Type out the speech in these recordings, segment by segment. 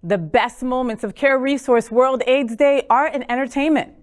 The best moments of Care Resource World AIDS Day are in entertainment.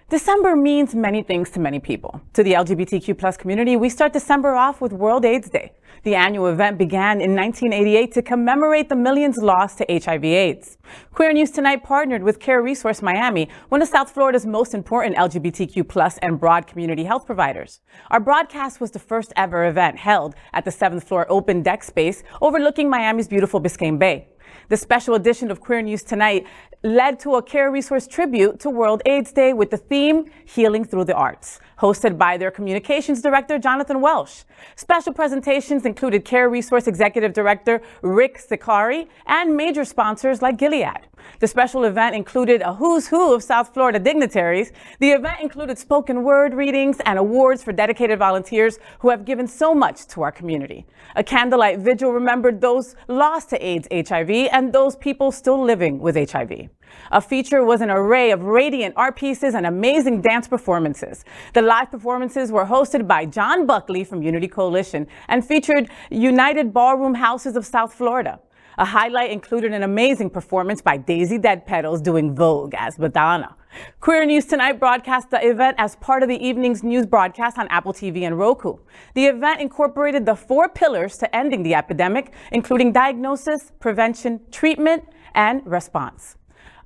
December means many things to many people. To the LGBTQ+ community, we start December off with World AIDS Day. The annual event began in 1988 to commemorate the millions lost to HIV/AIDS. Queer News Tonight partnered with Care Resource Miami, one of South Florida's most important LGBTQ+ and broad community health providers. Our broadcast was the first ever event held at the 7th floor open deck space overlooking Miami's beautiful Biscayne Bay. The special edition of Queer News Tonight led to a Care Resource tribute to World AIDS Day with the theme Healing Through the Arts, hosted by their communications director, Jonathan Welsh. Special presentations included Care Resource Executive Director Rick Sicari and major sponsors like Gilead. The special event included a who's who of South Florida dignitaries. The event included spoken word readings and awards for dedicated volunteers who have given so much to our community. A candlelight vigil remembered those lost to AIDS, HIV, and those people still living with HIV. A feature was an array of radiant art pieces and amazing dance performances. The live performances were hosted by John Buckley from Unity Coalition and featured United Ballroom Houses of South Florida. A highlight included an amazing performance by Daisy Dead Petals doing Vogue as Madonna. Queer News Tonight broadcast the event as part of the evening's news broadcast on Apple TV and Roku. The event incorporated the 4 pillars to ending the epidemic, including diagnosis, prevention, treatment, and response.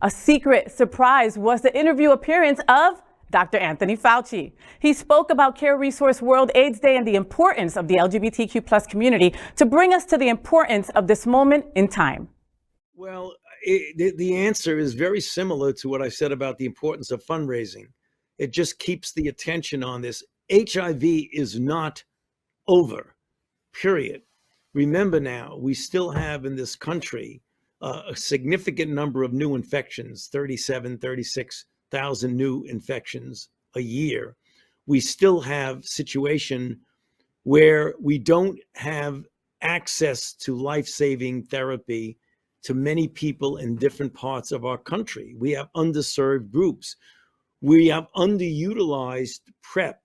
A secret surprise was the interview appearance of Dr. Anthony Fauci. He spoke about Care Resource World AIDS Day and the importance of the LGBTQ+ community to bring us to the importance of this moment in time. Well, the answer is very similar to what I said about the importance of fundraising. It just keeps the attention on this. HIV is not over, period. Remember now, we still have in this country a significant number of new infections, 36,000 new infections a year. We still have a situation where we don't have access to life-saving therapy to many people in different parts of our country. We have underserved groups. We have underutilized PrEP.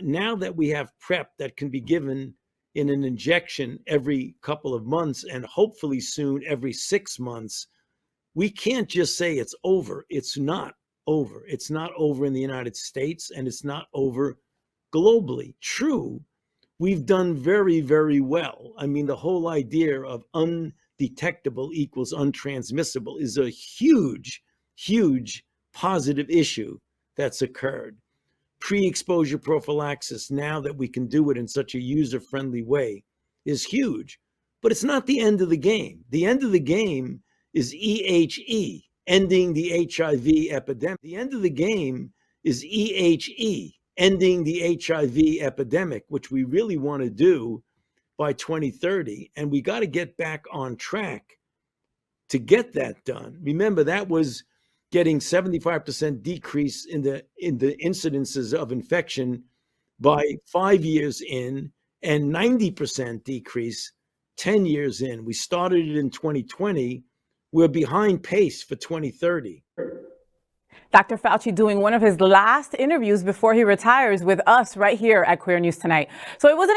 Now that we have PrEP that can be given in an injection every couple of months and hopefully soon every 6 months, we can't just say it's over. It's not over. It's not over in the United States and it's not over globally. True, we've done very, very well. I mean, the whole idea of undetectable equals untransmissible is a huge, huge positive issue that's occurred. Pre-exposure prophylaxis, now that we can do it in such a user-friendly way, is huge. But it's not the end of the game. The end of the game is EHE, ending the HIV epidemic. The end of the game is EHE, ending the HIV epidemic, which we really want to do by 2030. And we got to get back on track to get that done. Remember, that was getting 75% decrease in the incidences of infection by 5 years in, and 90% decrease 10 years in. We started it in 2020. We're behind pace for 2030. Dr. Fauci doing one of his last interviews before he retires with us right here at Queer News Tonight. So it was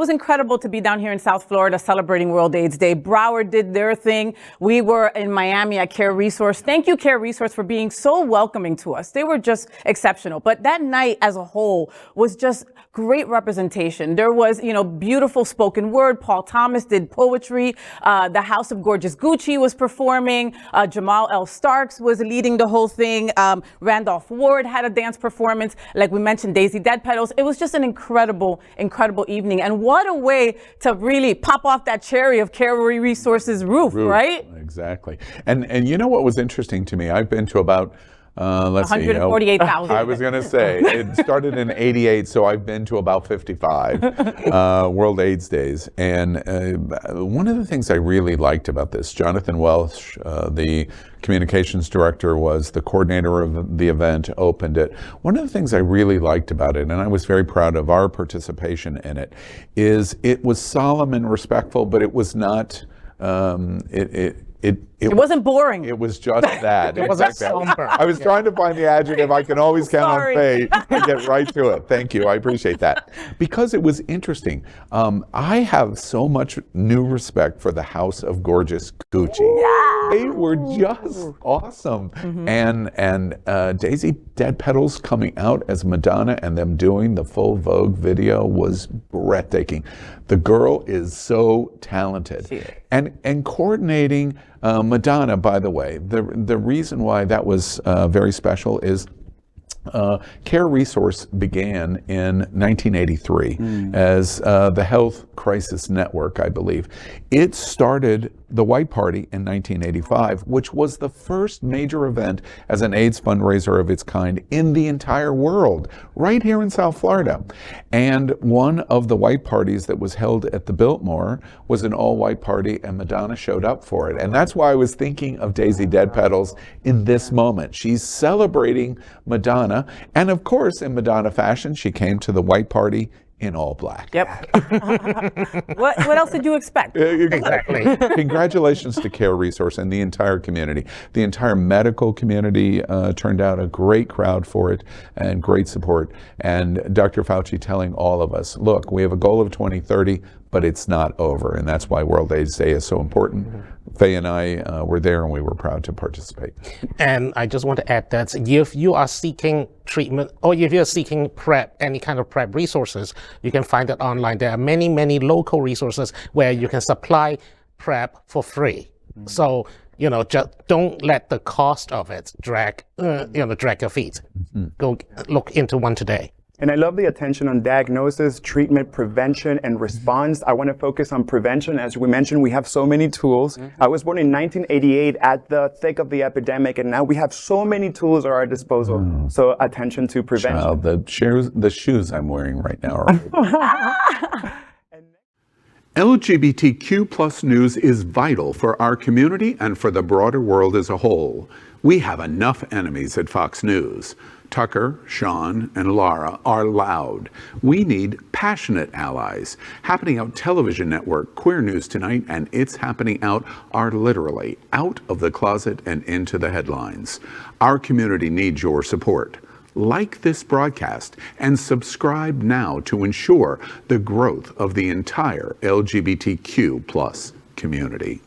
incredible to be down here in South Florida celebrating World AIDS Day. Broward did their thing. We were in Miami at Care Resource. Thank you, Care Resource, for being so welcoming to us. They were just exceptional. But that night as a whole was just great representation. There was, beautiful spoken word. Paul Thomas did poetry. The House of Gorgeous Gucci was performing. Jamal L. Starks was leading the whole thing. Randolph Ward had a dance performance. Like we mentioned, Daisy Dead Petals. It was just an incredible, incredible evening. And what a way to really pop off that cherry of Care Resources roof, right? Exactly. And you know what was interesting to me? I've been to about 148,000. I was going to say, it started in 88, so I've been to about 55 World AIDS Days. And one of the things I really liked about this, Jonathan Welsh, the communications director, was the coordinator of the event, opened it. One of the things I really liked about it, and I was very proud of our participation in it, is it was solemn and respectful, but it was not, It wasn't boring. It was just that. It wasn't somber. I was trying to find the adjective. I can always count on Sorry. Fay to get right to it. Thank you. I appreciate that. Because it was interesting. I have so much new respect for the House of Gorgeous Gucci. They were just awesome. And Daisy Dead Petals coming out as Madonna and them doing the full Vogue video was breathtaking. The girl is so talented. And coordinating Madonna, by the way, the reason why that was very special is Care Resource began in 1983 as the Health Crisis Network, I believe. It started the White Party in 1985, which was the first major event as an AIDS fundraiser of its kind in the entire world, right here in South Florida. And one of the white parties that was held at the Biltmore was an all-white party, and Madonna showed up for it. And that's why I was thinking of Daisy Dead Petals in this moment. She's celebrating Madonna, and of course, in Madonna fashion, she came to the white party in all black. Yep. What else did you expect? Exactly. Congratulations to Care Resource and the entire community. The entire medical community turned out a great crowd for it and great support. And Dr. Fauci telling all of us, look, we have a goal of 2030, but it's not over. And that's why World AIDS Day is so important. Fay and I were there and we were proud to participate. And I just want to add that if you are seeking treatment or if you're seeking PrEP, any kind of PrEP resources, you can find it online. There are many, many local resources where you can supply PrEP for free. So, just don't let the cost of it drag your feet. Go look into one today. And I love the attention on diagnosis, treatment, prevention, and response. I want to focus on prevention. As we mentioned, we have so many tools. I was born in 1988 at the thick of the epidemic, and now we have so many tools at our disposal. So attention to prevention. Child, the shoes I'm wearing right now are LGBTQ plus news is vital for our community and for the broader world as a whole. We have enough enemies at Fox News. Tucker, Sean, and Lara are loud. We need passionate allies. Happening Out television network, Queer News Tonight, and It's Happening Out are literally out of the closet and into the headlines. Our community needs your support. Like this broadcast and subscribe now to ensure the growth of the entire LGBTQ plus community.